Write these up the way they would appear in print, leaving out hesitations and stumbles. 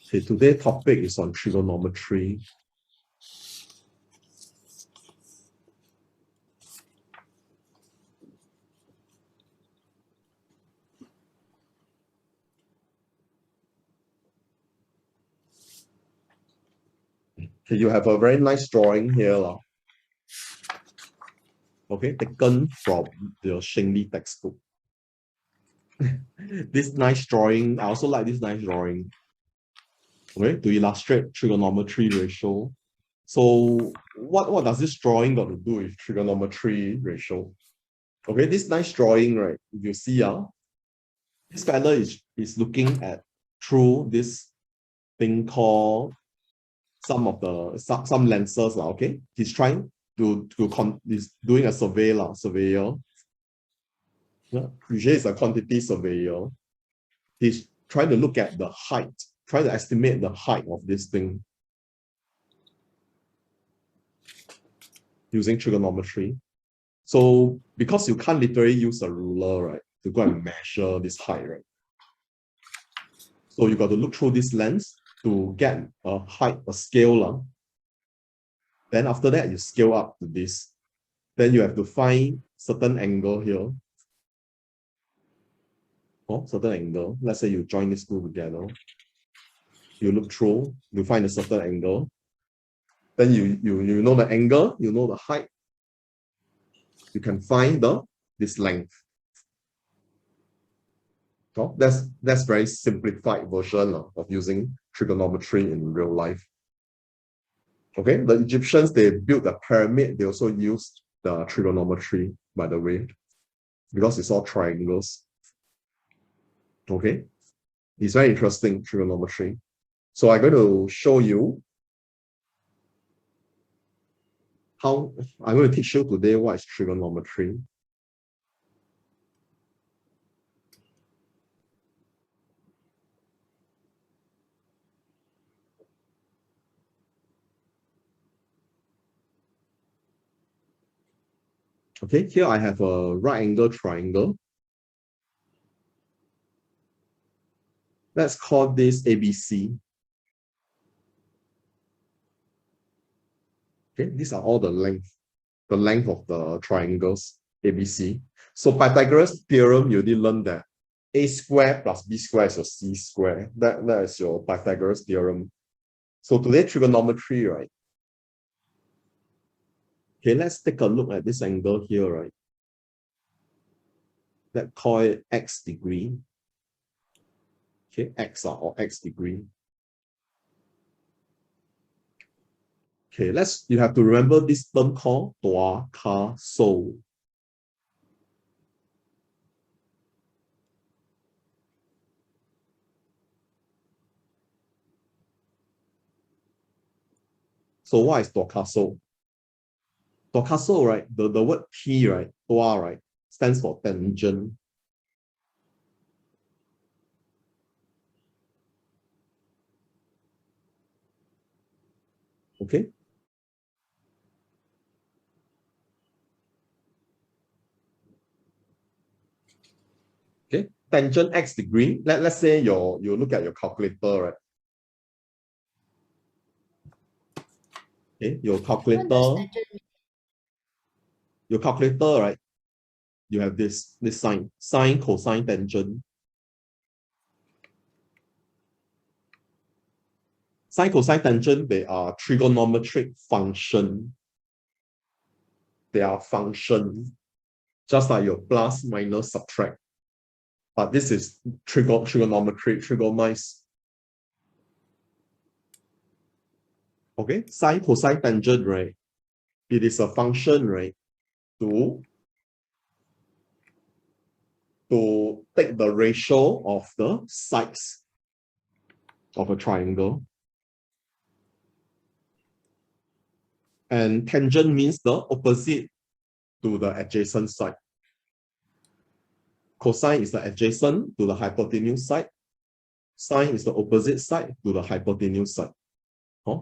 Okay, today's topic is on trigonometry. Okay, you have a very nice drawing here. Okay, taken from the Shinglee textbook. This nice drawing, I also like this nice drawing. Okay, to illustrate trigonometry ratio. So what does this drawing got to do with trigonometry ratio? Okay, this nice drawing, right? If you see, this fella is looking at through this thing called some lenses. Okay, he's trying he's doing a surveyor. Yeah, usually it's a quantity surveyor. He's trying to look at the height, try to estimate the height of this thing using trigonometry. So because you can't literally use a ruler, right, to go and measure this height, right? So you got to look through this lens to get a height, a scale. Then after that, you scale up to this. Then you have to find certain angle here. Oh, certain angle. Let's say you join these two together. You look through, you find a certain angle. Then you know the angle, you know the height. You can find this length. Oh, that's very simplified version of using trigonometry in real life. Okay, the Egyptians, they built the pyramid. They also used the trigonometry, by the way, because it's all triangles. Okay, it's very interesting, trigonometry. So I'm going to show you how I'm going to teach you today what is trigonometry. Okay, here I have a right angle triangle. Let's call this ABC. Okay, these are all the length of the triangles ABC. So Pythagoras theorem, you did learn that a square plus b square is your c square. That is your Pythagoras theorem. So today trigonometry, right? Okay, let's take a look at this angle here, right? Let's call it x degree. Okay, x or x degree. Okay, you have to remember this term called tua, ka, so. So what is tua, ka, so? Tua, ka, so, right? The word T, right? Tua, right? Stands for tangent. Okay. Okay. Tangent x degree. Let's say you look at your calculator, right? Okay, your calculator, right? You have this sign, sine, cosine, tangent. Sine, cosine, tangent, they are trigonometric function. They are functions, just like your plus, minus, subtract. But this is trigonometry, trigonomise. Okay, sine, cosine, tangent, right? It is a function, right? To take the ratio of the sides of a triangle. And tangent means the opposite to the adjacent side. Cosine is the adjacent to the hypotenuse side. Sine is the opposite side to the hypotenuse side. Huh?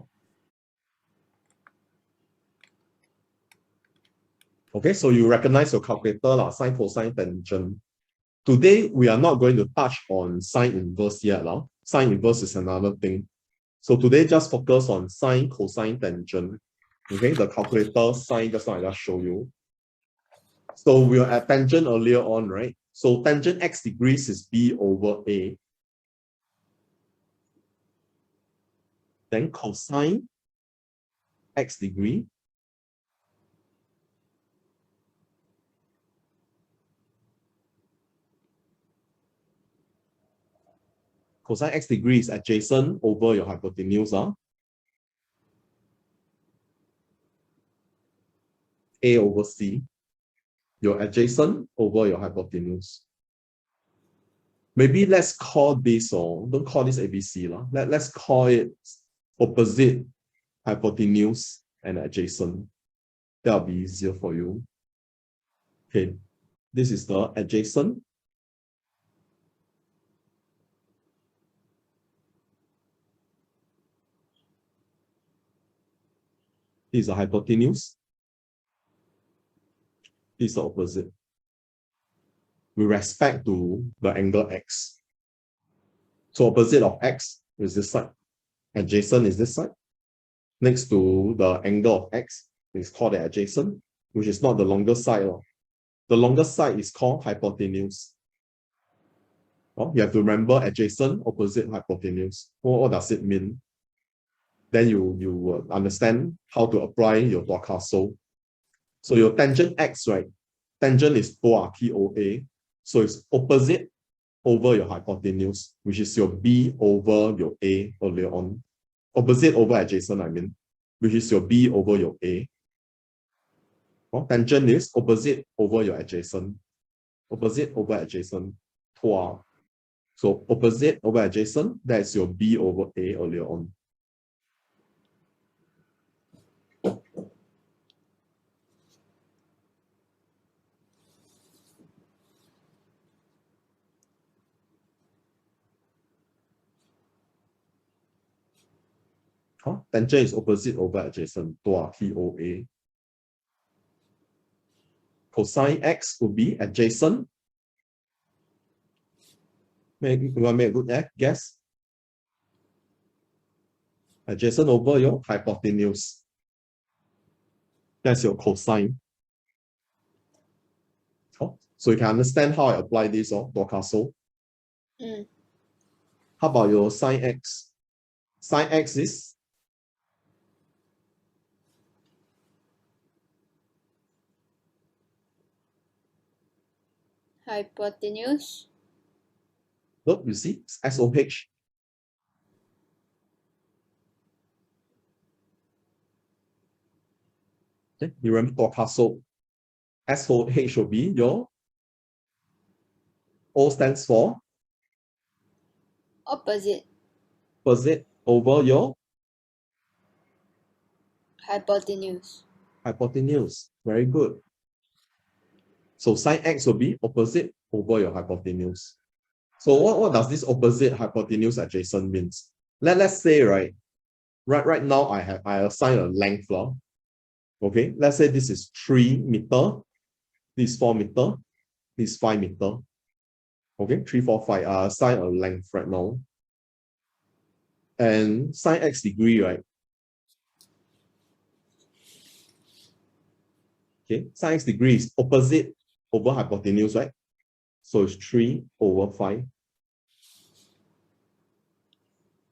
Okay, so you recognize your calculator, sine, cosine, tangent. Today, we are not going to touch on sine inverse yet. Sine inverse is another thing. So today, just focus on sine, cosine, tangent. Okay, the calculator sine, just now I just show you. So we were at tangent earlier on, right? So tangent x degrees is b over a. Then cosine x degree cosine x degree is adjacent over your hypotenuse. A over c, your adjacent over your hypotenuse. Maybe let's call this, or don't call this ABC. Let's call it opposite hypotenuse and adjacent. That'll be easier for you. Okay, this is the adjacent. This is the hypotenuse. This is the opposite. With respect to the angle x. So opposite of x is this side. Adjacent is this side. Next to the angle of x is called the adjacent, which is not the longer side. The longer side is called hypotenuse. You have to remember adjacent, opposite, hypotenuse. What does it mean? Then you will understand how to apply your Dorcaso. So your tangent x, right? Tangent is TOA. So it's opposite over your hypotenuse, which is your B over your A earlier on. Opposite over adjacent, I mean, which is your B over your A. Tangent is opposite over your adjacent. Opposite over adjacent, TOA. So opposite over adjacent, that's your B over A earlier on. Tangent is opposite over adjacent, TOA. Cosine x would be adjacent. You want to make a good guess? Adjacent over your hypotenuse. That's your cosine. So you can understand how I apply this, Dorcaso. How about your sine x? Sine x is hypotenuse. look, you see, SOH. Okay, you remember Dorcaso. SOH will be your O stands for Opposite. opposite over your Hypotenuse. hypotenuse. Very good. So sine x will be opposite over your hypotenuse. So what does this opposite hypotenuse adjacent means? Let's say right now I assign a length law. Okay, let's say this is 3 meters, this is 4 meters, this is 5 meters. Okay, 3, 4, 5. I assign a length right now. And sine x degree, right? Okay, sine x degree is opposite over hypotenuse, right? So it's 3 over 5.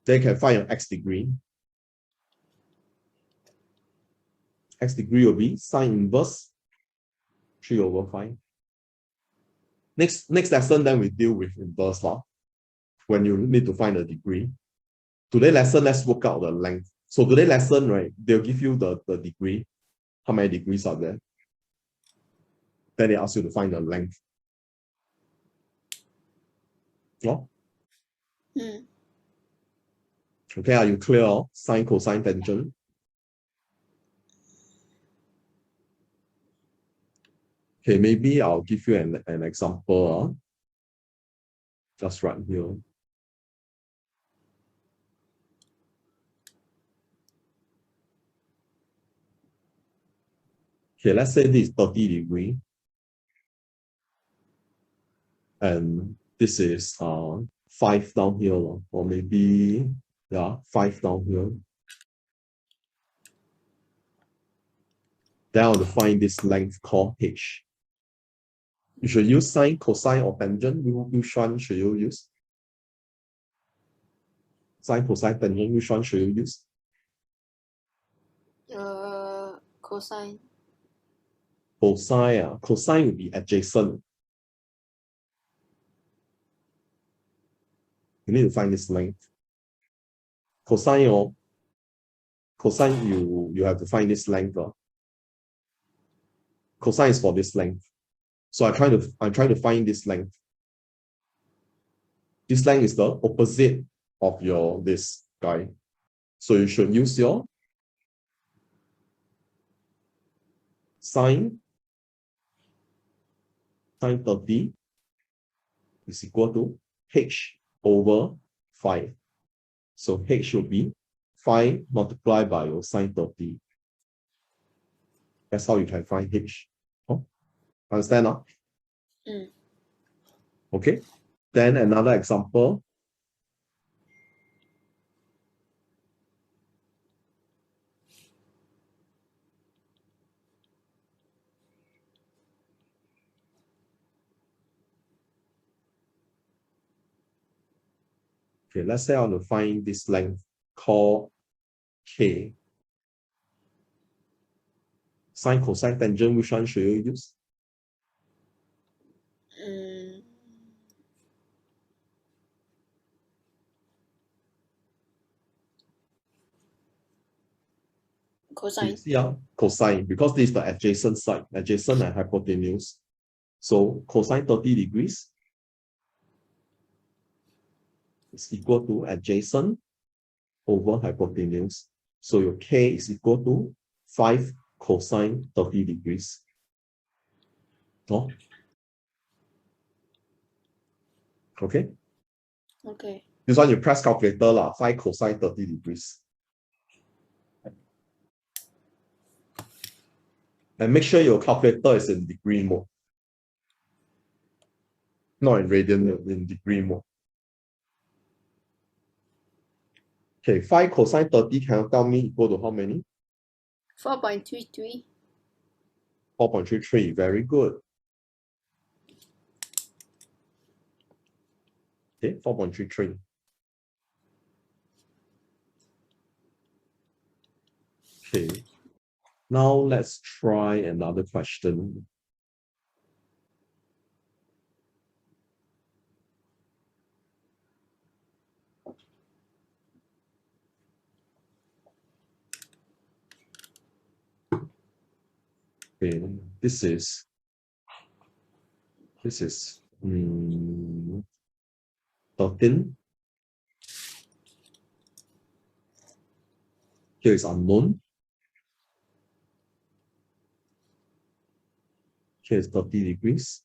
Then you can find your x degree. X degree will be sine inverse 3 over 5. Next lesson, then we deal with inverse law when you need to find a degree. Today's lesson, let's work out the length. So today's lesson, right, they'll give you the degree, how many degrees are there. Then they ask you to find the length. Oh? Okay, are you clear? Sine, cosine, tangent. Okay, maybe I'll give you an example. Just right here. Okay, let's say this is 30 degrees. And this is 5 down here, or maybe Yeah, 5 down here. Then I want to find this length called h. You should use sine, cosine, or tangent. Which one should you use? Sine, cosine, tangent, which one should you use? Cosine. Cosine, cosine will be adjacent. You need to find this length. Cosine, or cosine, you have to find this length. Cosine is for this length. So I'm trying to find this length. This length is the opposite of this guy. So you should use your sine 30 is equal to h over 5. So h should be 5 multiplied by your sine 30. That's how you can find h. Oh, understand now? Okay. Then another example. Okay, let's say I want to find this length called k. Sine, cosine, tangent, which one should you use? Cosine. Yeah, cosine, because this is the adjacent side, adjacent and hypotenuse. So cosine 30 degrees is equal to adjacent over hypotenuse. So your k is equal to 5 cosine 30 degrees. Oh. Okay. Okay. This one you press calculator lah, 5 cosine 30 degrees. And make sure your calculator is in degree mode. Not in radian, in degree mode. Okay, 5 cosine 30, can you tell me equal to how many? 4.33. 4.33, very good. Okay, 4.33. Okay, now let's try another question. Okay, this is 13. Here is unknown. Here is 30 degrees.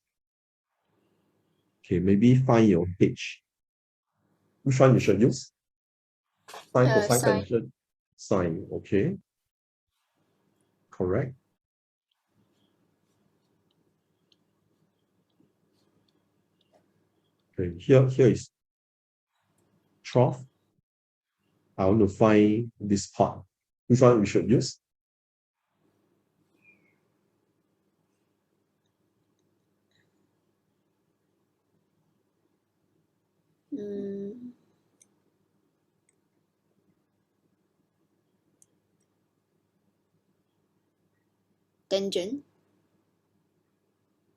Okay, maybe find your h. Which one you should use? Sine, cosine, Sine. tangent, sine. Okay, correct. Okay, here is 12. I want to find this part. Which one we should use? Tangent.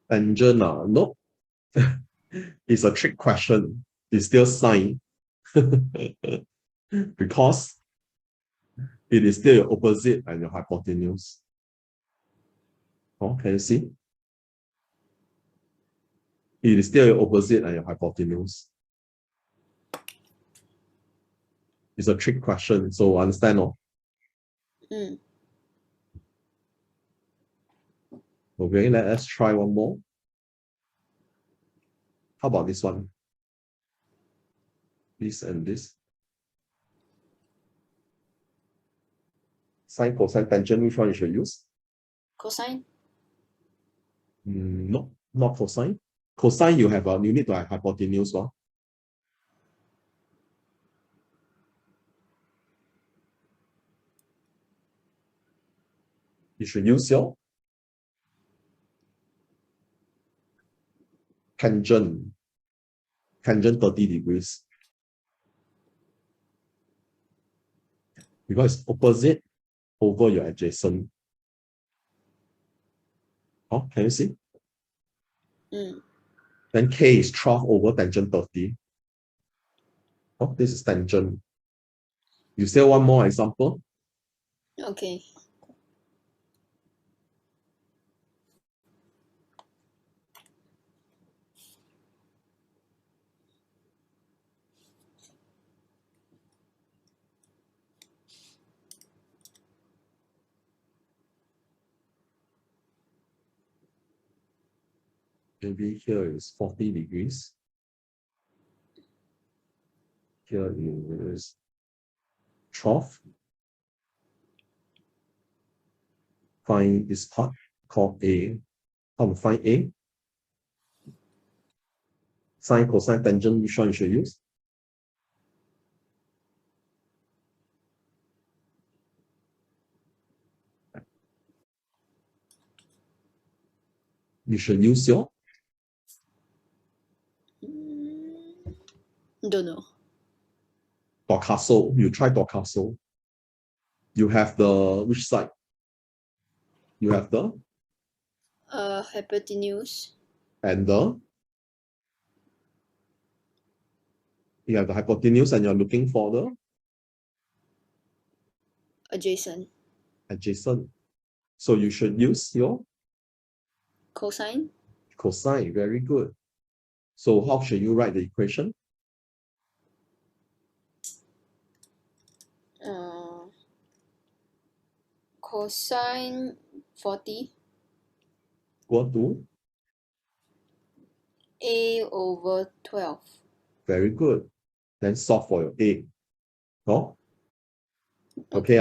Tangent, no. It's a trick question. It's still sine. Because it is still your opposite and your hypotenuse. Oh, can you see? It is still your opposite and your hypotenuse. It's a trick question, so understand, no? Okay, let's try one more. How about this one? This and this. Sine, cosine, tangent, which one you should use? Cosine. No, not cosine. Cosine, you need to have hypotenuse. You should use your tangent 30 degrees. Because it's opposite over your adjacent. Oh, can you see? Then K is 12 over tangent 30. Oh, this is tangent. You still want more example? Okay. Maybe here is 40 degrees. Here is 12. Find this part called A. How to find A? Sine, cosine, tangent, which one you should use? You should use your Don't know. Dorcaso. You try Dorcaso. You have the which side? You have the Hypotenuse. and the you have the hypotenuse and you're looking for the Adjacent. adjacent. So you should use your Cosine. cosine. Very good. So how should you write the equation? Cosine 40 Equal to A over 12. very good. Then solve for your A. Oh, okay.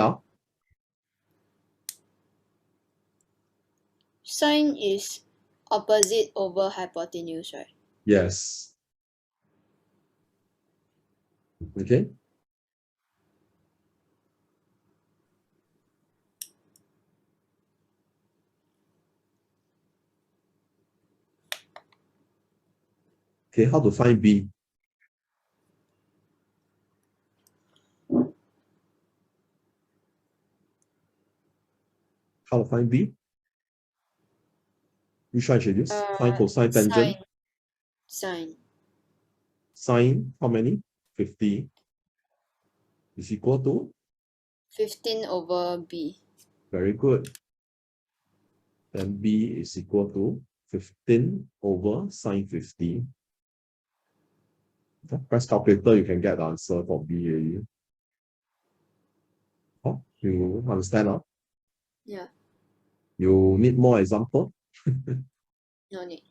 Sine is opposite over hypotenuse, right? Yes. Okay. Okay, how to find B? How to find B? Which one should use? Sine, cosine, tangent. Sine. Sine, how many? 50 is equal to? 15 over B. Very good. Then B is equal to 15 over sine 50. Press calculator, you can get the answer for B already. Oh, you understand now? Yeah. You need more example? No need.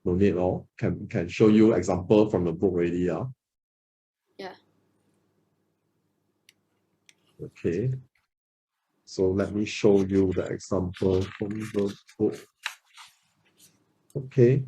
No need all. Can show you example from the book already. Yeah. Okay. So let me show you the example from the book. Okay.